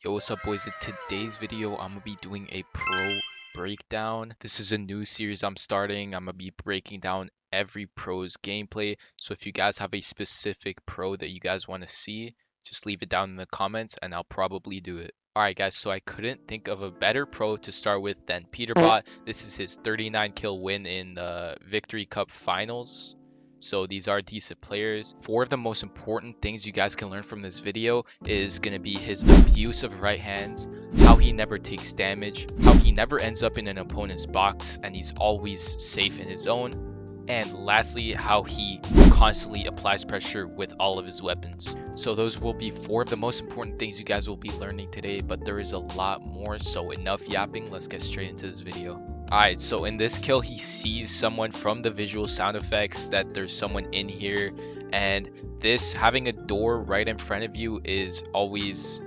Yo, what's up boys? In today's video, I'm gonna be doing a pro breakdown. This is a new series I'm starting. I'm gonna be breaking down every pro's gameplay. So if you guys have a specific pro that you guys want to see, just leave it down in the comments and I'll probably do it. Alright guys, so I couldn't think of a better pro to start with than Peterbot. This is his 39 kill win in the Victory Cup finals. So these are decent players. Four of the most important things you guys can learn from this video is going to be his abuse of right hands, how he never takes damage, how he never ends up in an opponent's box and he's always safe in his own, and lastly, how he constantly applies pressure with all of his weapons. So those will be four of the most important things you guys will be learning today, but there is a lot more, so enough yapping, let's get straight into this video. Alright, so in this kill, he sees someone from the visual sound effects that there's someone in here, and this having a door right in front of you is always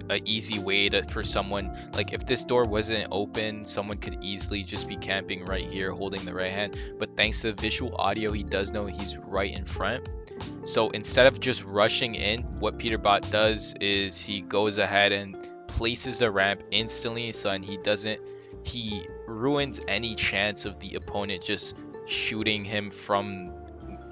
a easy way for someone, like if this door wasn't open, someone could easily just be camping right here holding the right hand, but thanks to the visual audio, he does know he's right in front. So instead of just rushing in, what Peterbot does is he goes ahead and places a ramp instantly, so he ruins any chance of the opponent just shooting him from,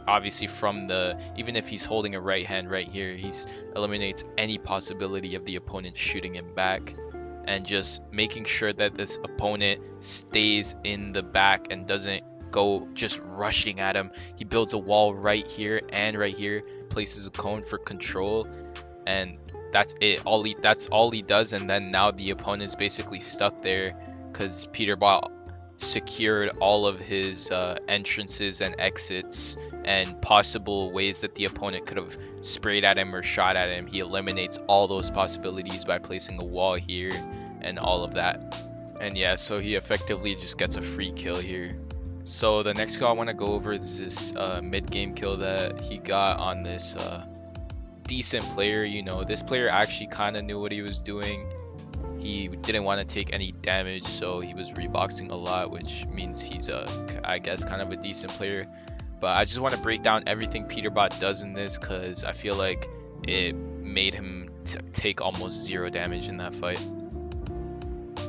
obviously from the, even if he's holding a right hand right here, he eliminates any possibility of the opponent shooting him back, and just making sure that this opponent stays in the back and doesn't go just rushing at him. He builds a wall right here and right here, places a cone for control, and that's it. That's all he does, and then now the opponent's basically stuck there because Peterbot secured all of his entrances and exits and possible ways that the opponent could have sprayed at him or shot at him. He eliminates all those possibilities by placing a wall here and all of that. And yeah, so he effectively just gets a free kill here. So the next kill I want to go over is this mid-game kill that he got on this decent player. You know, this player actually kind of knew what he was doing. He didn't want to take any damage, so he was reboxing a lot, which means he's I guess kind of a decent player. But I just want to break down everything Peterbot does in this because I feel like it made him take almost zero damage in that fight.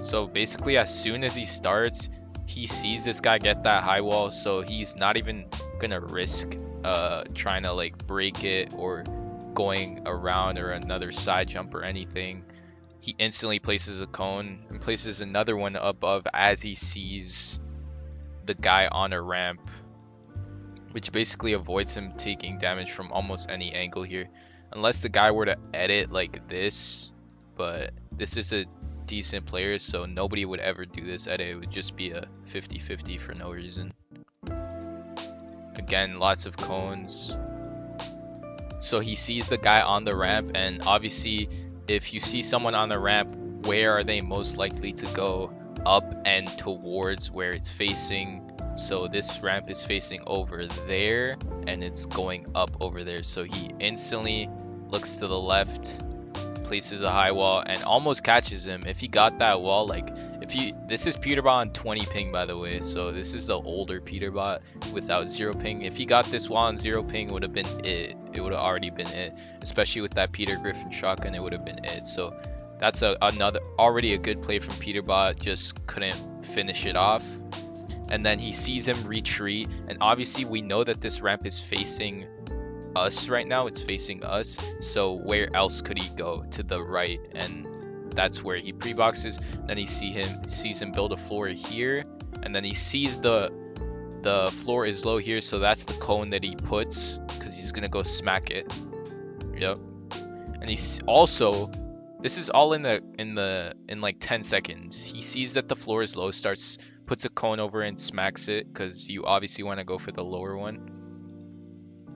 So basically, as soon as he starts, he sees this guy get that high wall, so he's not even gonna risk trying to like break it or going around or another side jump or anything. He instantly places a cone and places another one above as he sees the guy on a ramp, which basically avoids him taking damage from almost any angle here, unless the guy were to edit like this. But this is a decent player, so nobody would ever do this edit. It would just be a 50-50 for no reason. Again, lots of cones. So he sees the guy on the ramp, and obviously if you see someone on the ramp, where are they most likely to go? Up and towards where it's facing. So this ramp is facing over there and it's going up over there. So he instantly looks to the left, places a high wall and almost catches him. If he got that wall, like this is Peterbot on 20 ping, by the way, so this is the older Peterbot without 0 ping. If he got this wall on 0 ping, it would have been it would have already been it, especially with that Peter Griffin shotgun, it would have been it. So that's another already a good play from Peterbot, just couldn't finish it off. And then he sees him retreat, and obviously we know that this ramp is facing us right now, it's facing us, so where else could he go? To the right, and that's where he pre-boxes. Then he sees him build a floor here, and then he sees the floor is low here, so that's the cone that he puts because he's gonna go smack it. Yep. And he's also, this is all in like 10 seconds. He sees that the floor is low, puts a cone over and smacks it because you obviously want to go for the lower one.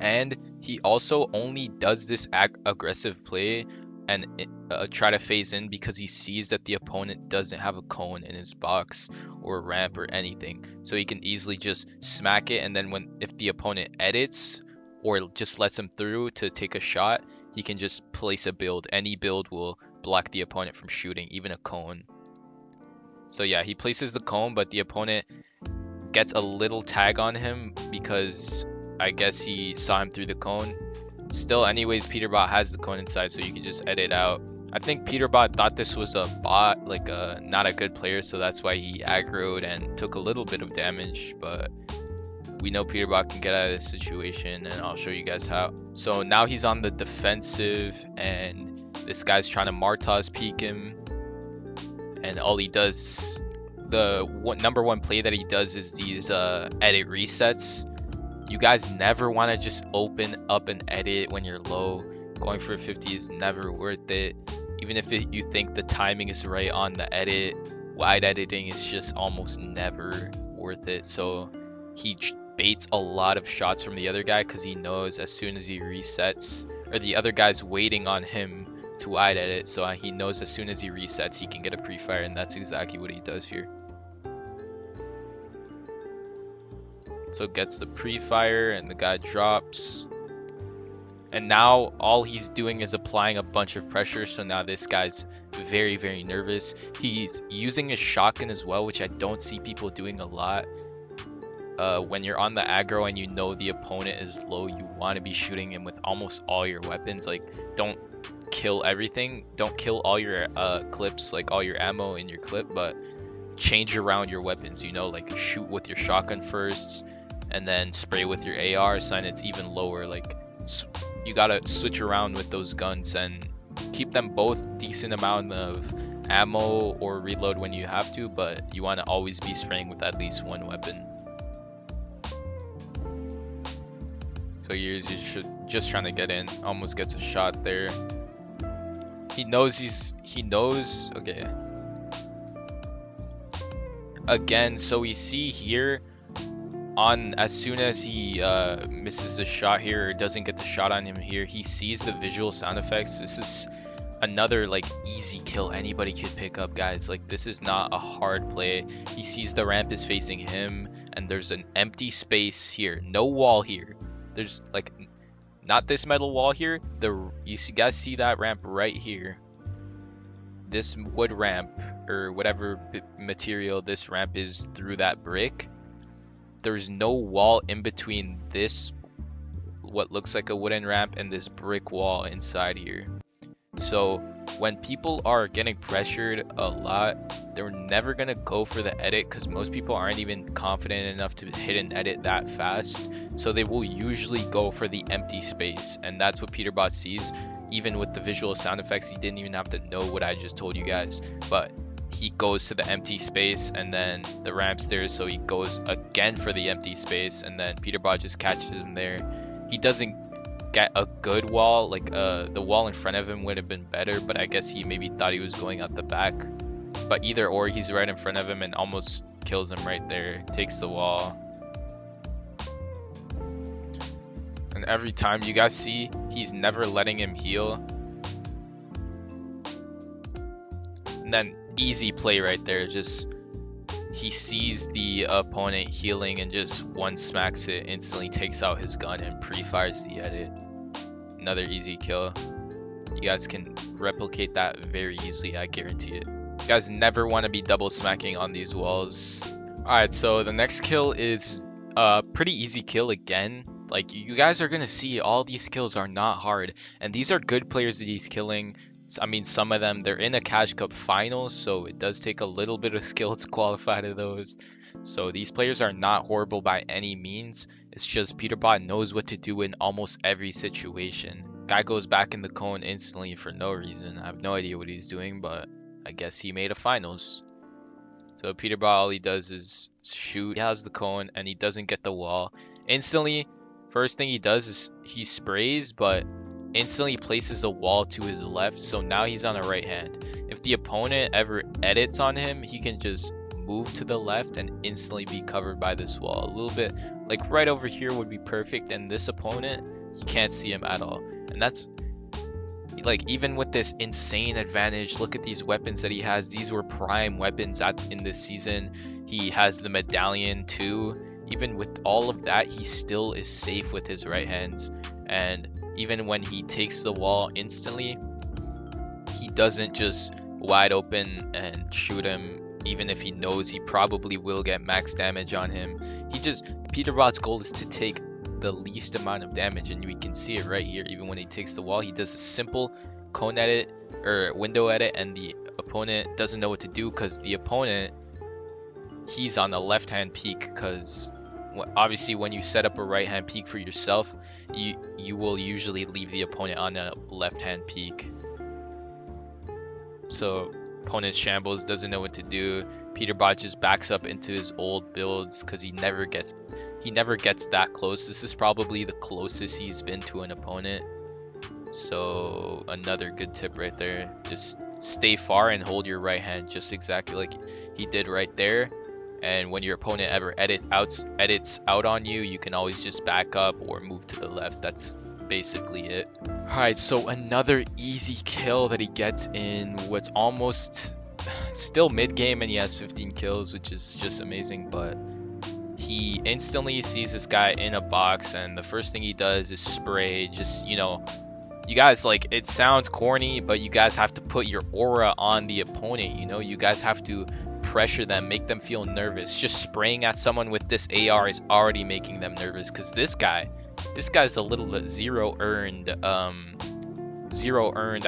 And he also only does this aggressive play and try to phase in because he sees that the opponent doesn't have a cone in his box or a ramp or anything, so he can easily just smack it, and then if the opponent edits or just lets him through to take a shot, he can just place a build. Any build will block the opponent from shooting, even a cone. So yeah, he places the cone, but the opponent gets a little tag on him because I guess he saw him through the cone. Still, anyways, Peterbot has the cone inside, so you can just edit out I think Peterbot thought this was a bot, like not a good player, so that's why he aggroed and took a little bit of damage, but we know Peterbot can get out of this situation, and I'll show you guys how. So now he's on the defensive, and this guy's trying to Martaz peek him, and all he does, the number one play that he does is these edit resets. You guys never want to just open up an edit when you're low. Going for 50 is never worth it. Even if you think the timing is right on the edit, wide editing is just almost never worth it. So he baits a lot of shots from the other guy because he knows as soon as he resets, or the other guy's waiting on him to wide edit, so he knows as soon as he resets he can get a pre-fire, and that's exactly what he does here. So gets the pre-fire and the guy drops. And now all he's doing is applying a bunch of pressure, so now this guy's very, very nervous. He's using his shotgun as well, which I don't see people doing a lot. When you're on the aggro and you know the opponent is low, you want to be shooting him with almost all your weapons. Like, don't kill everything. Don't kill all your clips, like all your ammo in your clip, but change around your weapons, you know, like shoot with your shotgun first and then spray with your AR, so then it's even lower. Like, you gotta switch around with those guns and keep them both decent amount of ammo or reload when you have to, but you want to always be spraying with at least one weapon. So you're just trying to get in, almost gets a shot there. He knows, okay. Again, so we see here, as soon as he misses the shot here, or doesn't get the shot on him here, he sees the visual sound effects. This is another like easy kill anybody could pick up, guys. Like, this is not a hard play. He sees the ramp is facing him and there's an empty space here, no wall here. There's like not this metal wall here. You guys see that ramp right here, this wood ramp or whatever material this ramp is through that brick. There's no wall in between this, what looks like a wooden ramp, and this brick wall inside here. So when people are getting pressured a lot, they're never gonna go for the edit because most people aren't even confident enough to hit an edit that fast. So they will usually go for the empty space, and that's what Peterbot sees. Even with the visual sound effects, he didn't even have to know what I just told you guys, but he goes to the empty space and then the ramp's there, so he goes again for the empty space, and then Peterbot just catches him there. He doesn't get a good wall, like the wall in front of him would have been better, but I guess he maybe thought he was going out the back. But either or, he's right in front of him and almost kills him right there, takes the wall. And every time you guys see, he's never letting him heal. And then easy play right there, just he sees the opponent healing and just one smacks it, instantly takes out his gun and pre-fires the edit. Another easy kill. You guys can replicate that very easily, I guarantee it. You guys never want to be double smacking on these walls. Alright, so the next kill is a pretty easy kill again. Like, you guys are gonna see all these kills are not hard, and these are good players that he's killing. I mean, some of them, they're in a Cash Cup finals, so it does take a little bit of skill to qualify to those. So these players are not horrible by any means. It's just Peterbot knows what to do in almost every situation. Guy goes back in the cone instantly for no reason. I have no idea what he's doing, but I guess he made a finals. So Peterbot, all he does is shoot. He has the cone and he doesn't get the wall. Instantly, first thing he does is he sprays, but instantly places a wall to his left, so now he's on the right hand. If the opponent ever edits on him, he can just move to the left and instantly be covered by this wall. A little bit like right over here would be perfect, and this opponent, he can't see him at all. And that's like, even with this insane advantage, look at these weapons that he has. These were prime weapons in this season. He has the medallion too. Even with all of that, he still is safe with his right hands. And even when he takes the wall instantly, he doesn't just wide open and shoot him, even if he knows he probably will get max damage on him. Peterbot's goal is to take the least amount of damage, and we can see it right here. Even when he takes the wall, he does a simple cone edit or window edit, and the opponent doesn't know what to do because the opponent, he's on the left hand peak, because obviously when you set up a right hand peak for yourself, you will usually leave the opponent on a left hand peak. So opponent's shambles, doesn't know what to do. Peterbot just backs up into his old builds because he never gets that close. This is probably the closest he's been to an opponent. So another good tip right there. Just stay far and hold your right hand just exactly like he did right there. And when your opponent ever edits out on you, you can always just back up or move to the left. That's basically it. Alright, so another easy kill that he gets in what's almost still mid game, and he has 15 kills, which is just amazing. But he instantly sees this guy in a box, and the first thing he does is spray. Just, you know, you guys, like, it sounds corny, but you guys have to put your aura on the opponent. You know, you guys have to pressure them, make them feel nervous. Just spraying at someone with this AR is already making them nervous, because this guy's a little zero earned. I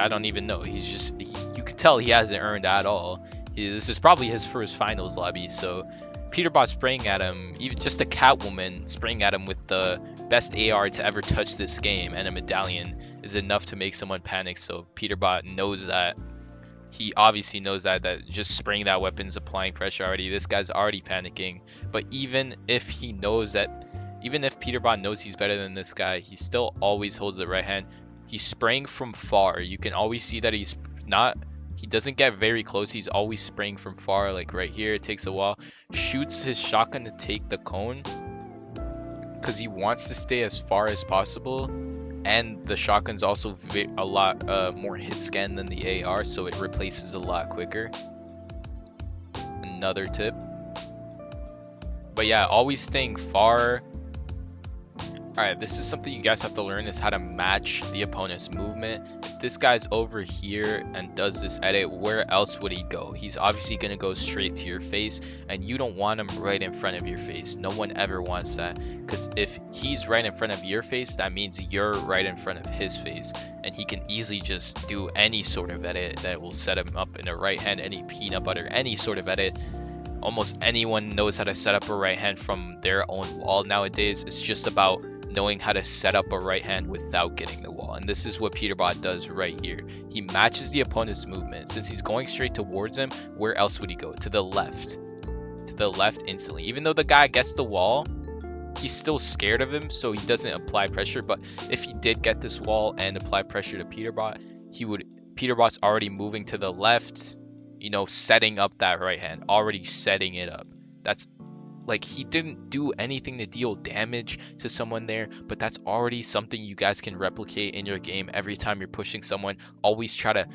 don't even know. He's just, you can tell he hasn't earned at all. This is probably his first finals lobby. So Peterbot spraying at him, even just a Catwoman spraying at him with the best AR to ever touch this game and a medallion is enough to make someone panic. So Peterbot knows that. He obviously knows that just spraying that weapon is applying pressure already. This guy's already panicking. But even if Peterbot knows he's better than this guy, he still always holds the right hand. He's spraying from far. You can always see that he doesn't get very close. He's always spraying from far, like right here. It takes a while. Shoots his shotgun to take the cone because he wants to stay as far as possible. And the shotgun's also a lot more hit scan than the AR, so it replaces a lot quicker. Another tip. But yeah, always staying far. Alright, this is something you guys have to learn, is how to match the opponent's movement. If this guy's over here and does this edit, where else would he go? He's obviously going to go straight to your face, and you don't want him right in front of your face. No one ever wants that, because if he's right in front of your face, that means you're right in front of his face, and he can easily just do any sort of edit that will set him up in a right hand, any peanut butter, any sort of edit. Almost anyone knows how to set up a right hand from their own wall nowadays. It's just about knowing how to set up a right hand without getting the wall, and this is what Peterbot does right here. He matches the opponent's movement. Since he's going straight towards him, where else would he go? To the left instantly. Even though the guy gets the wall, he's still scared of him, so he doesn't apply pressure. But if he did get this wall and apply pressure to Peterbot, Peterbot's already moving to the left, you know, setting up that right hand, already setting it up. That's like, he didn't do anything to deal damage to someone there, but that's already something you guys can replicate in your game. Every time you're pushing someone, always try to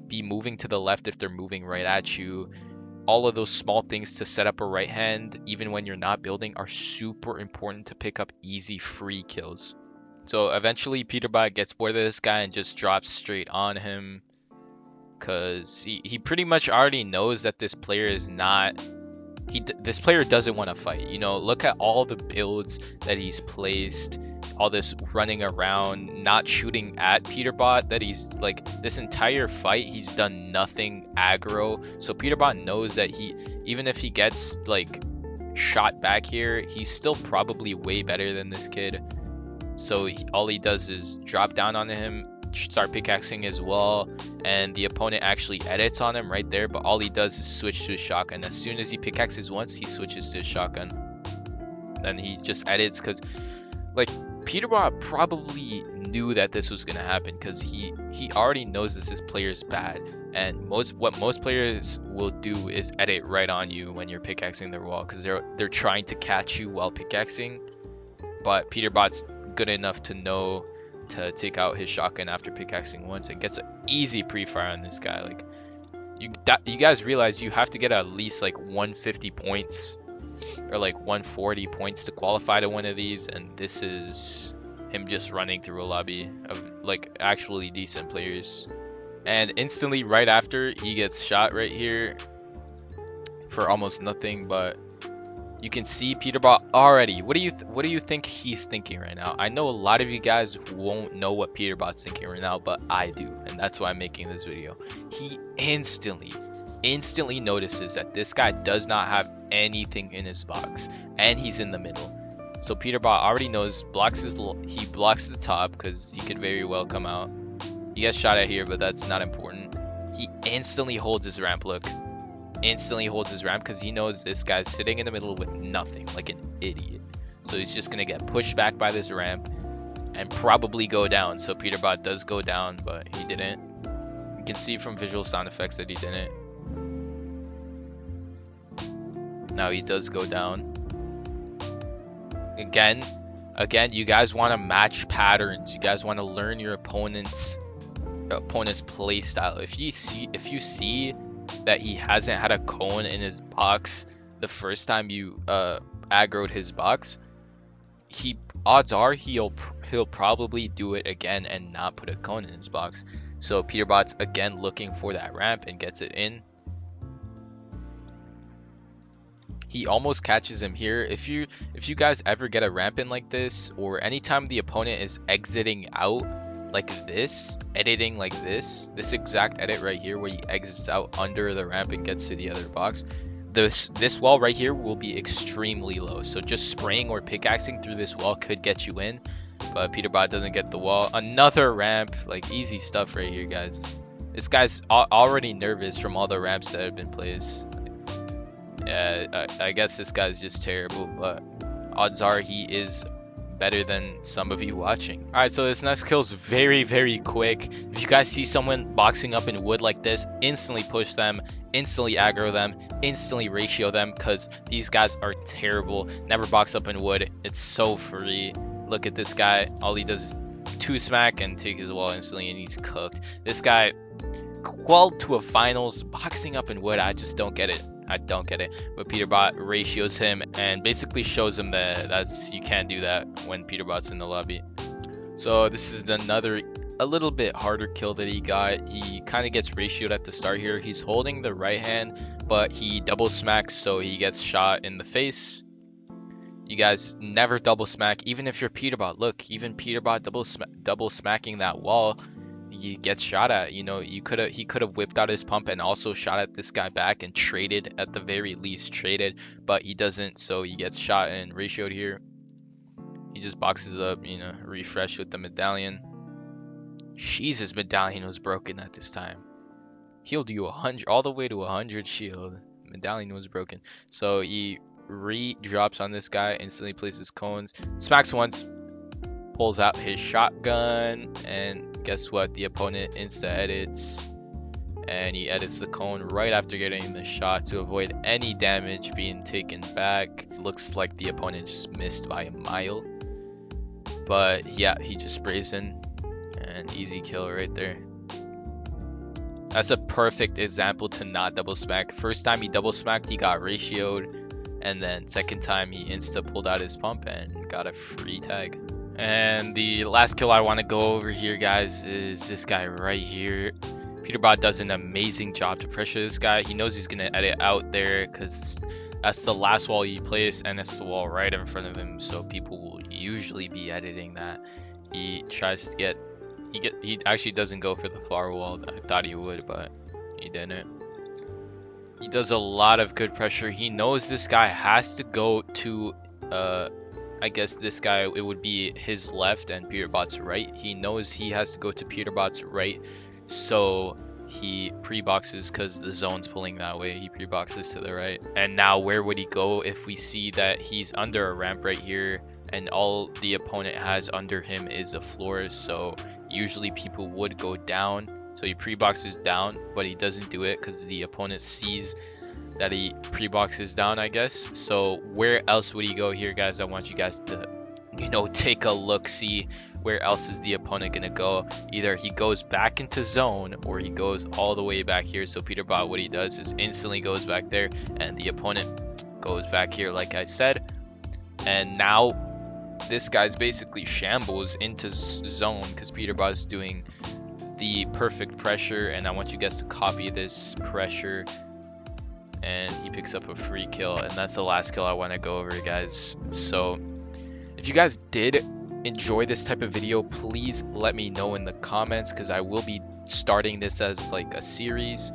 be moving to the left if they're moving right at you. All of those small things to set up a right hand, even when you're not building, are super important to pick up easy free kills. So eventually Peterbot gets bored of this guy and just drops straight on him, because he pretty much already knows that this player is not... this player doesn't want to fight. You know, look at all the builds that he's placed, all this running around, not shooting at Peterbot, that he's like, this entire fight he's done nothing aggro. So Peterbot knows that even if he gets like shot back here, he's still probably way better than this kid. So all he does is drop down on him, start pickaxing as well, and the opponent actually edits on him right there, but all he does is switch to a shotgun. As soon as he pickaxes once, he switches to a shotgun. Then he just edits, because like, Peterbot probably knew that this was going to happen, because he already knows this player is bad, and what most players will do is edit right on you when you're pickaxing their wall, because they're trying to catch you while pickaxing. But Peterbot's good enough to know to take out his shotgun after pickaxing once, and gets an easy pre-fire on this guy. Like, you guys realize you have to get at least like 150 points or like 140 points to qualify to one of these, and this is him just running through a lobby of like actually decent players. And instantly right after, he gets shot right here for almost nothing. But You can see Peterbot already. What do you think he's thinking right now? I know a lot of you guys won't know what Peterbot's thinking right now, but I do, and that's why I'm making this video. He instantly notices that this guy does not have anything in his box, and he's in the middle. So Peterbot already knows, he blocks the top because he could very well come out. He gets shot at here, but that's not important. He instantly holds his ramp, look. Instantly holds his ramp because he knows this guy's sitting in the middle with nothing, like an idiot. So he's just gonna get pushed back by this ramp and probably go down. So Peterbot does go down, but he didn't. You can see from visual sound effects that he didn't. Now he does go down. Again, you guys want to match patterns. You guys want to learn your opponent's play style. If you see that he hasn't had a cone in his box the first time you aggroed his box, odds are he'll probably do it again and not put a cone in his box. So Peterbot's again looking for that ramp and gets it in. He almost catches him here. If you guys ever get a ramp in like this, or anytime the opponent is exiting out like this, editing like this exact edit right here where he exits out under the ramp and gets to the other box, this wall right here will be extremely low. So just spraying or pickaxing through this wall could get you in, but Peterbot doesn't get the wall. Another ramp, like easy stuff right here, guys. This guy's already nervous from all the ramps that have been placed. Yeah, I guess this guy's just terrible, but odds are he is better than some of you watching. Alright, so this next kill is very quick. If you guys see someone boxing up in wood like this, instantly push them, instantly aggro them, instantly ratio them, because these guys are terrible. Never box up in wood. It's so free. Look at this guy. All he does is 2 smack and take his wall instantly, and he's cooked. This guy quelled to a finals boxing up in wood. I just don't get it. I don't get it. But Peterbot ratios him and basically shows him that you can't do that when Peterbot's in the lobby. So this is a little bit harder kill that he got. He kind of gets ratioed at the start here. He's holding the right hand, but he double smacks, so he gets shot in the face. You guys never double smack, even if you're Peterbot. Look, even Peterbot double smacking that wall, he gets shot at. You know, he could have whipped out his pump and also shot at this guy back and traded, at the very least traded, but he doesn't, so he gets shot and ratioed here. He just boxes up, you know, refresh with the medallion. Jeez, his medallion was broken at this time. Healed you 100, all the way to 100 shield. Medallion was broken. So he re-drops on this guy, instantly places cones, smacks once, pulls out his shotgun, and guess what? The opponent insta-edits, and he edits the cone right after getting the shot to avoid any damage being taken back. Looks like the opponent just missed by a mile, but yeah, he just sprays in, and easy kill right there. That's a perfect example to not double smack. First time he double smacked, he got ratioed, and then second time he insta pulled out his pump and got a free tag. And the last kill I want to go over here, guys, is this guy right here. Peterbot does an amazing job to pressure this guy. He knows he's going to edit out there because that's the last wall he plays, and it's the wall right in front of him, so people will usually be editing that. He tries to get... He actually doesn't go for the far wall. I thought he would, but he didn't. He does a lot of good pressure. He knows this guy has to go to... I guess this guy, it would be his left and Peterbot's right. He knows he has to go to Peterbot's right, so he pre-boxes because the zone's pulling that way. He pre-boxes to the right. And now where would he go if we see that he's under a ramp right here and all the opponent has under him is a floor? So usually people would go down. So he pre-boxes down, but he doesn't do it because the opponent sees that he pre-boxes down, I guess. So where else would he go here, guys? I want you guys to, you know, take a look, see where else is the opponent gonna go. Either he goes back into zone or he goes all the way back here. So Peterbot, what he does is instantly goes back there, and the opponent goes back here like I said. And now this guy's basically shambles into zone because Peterbot's doing the perfect pressure, and I want you guys to copy this pressure. and he picks up a free kill, and that's the last kill I want to go over, guys. So if you guys did enjoy this type of video, please let me know in the comments, because I will be starting this as like a series,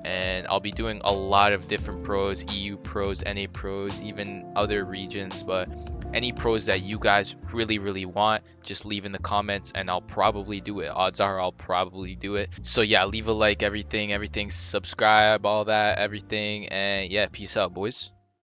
and I'll be doing a lot of different pros, EU pros, NA pros, even other regions. But any pros that you guys really want, just leave in the comments and I'll probably do it. Odds are I'll probably do it. So yeah, leave a like, everything, subscribe, all that, everything. And yeah, peace out, boys.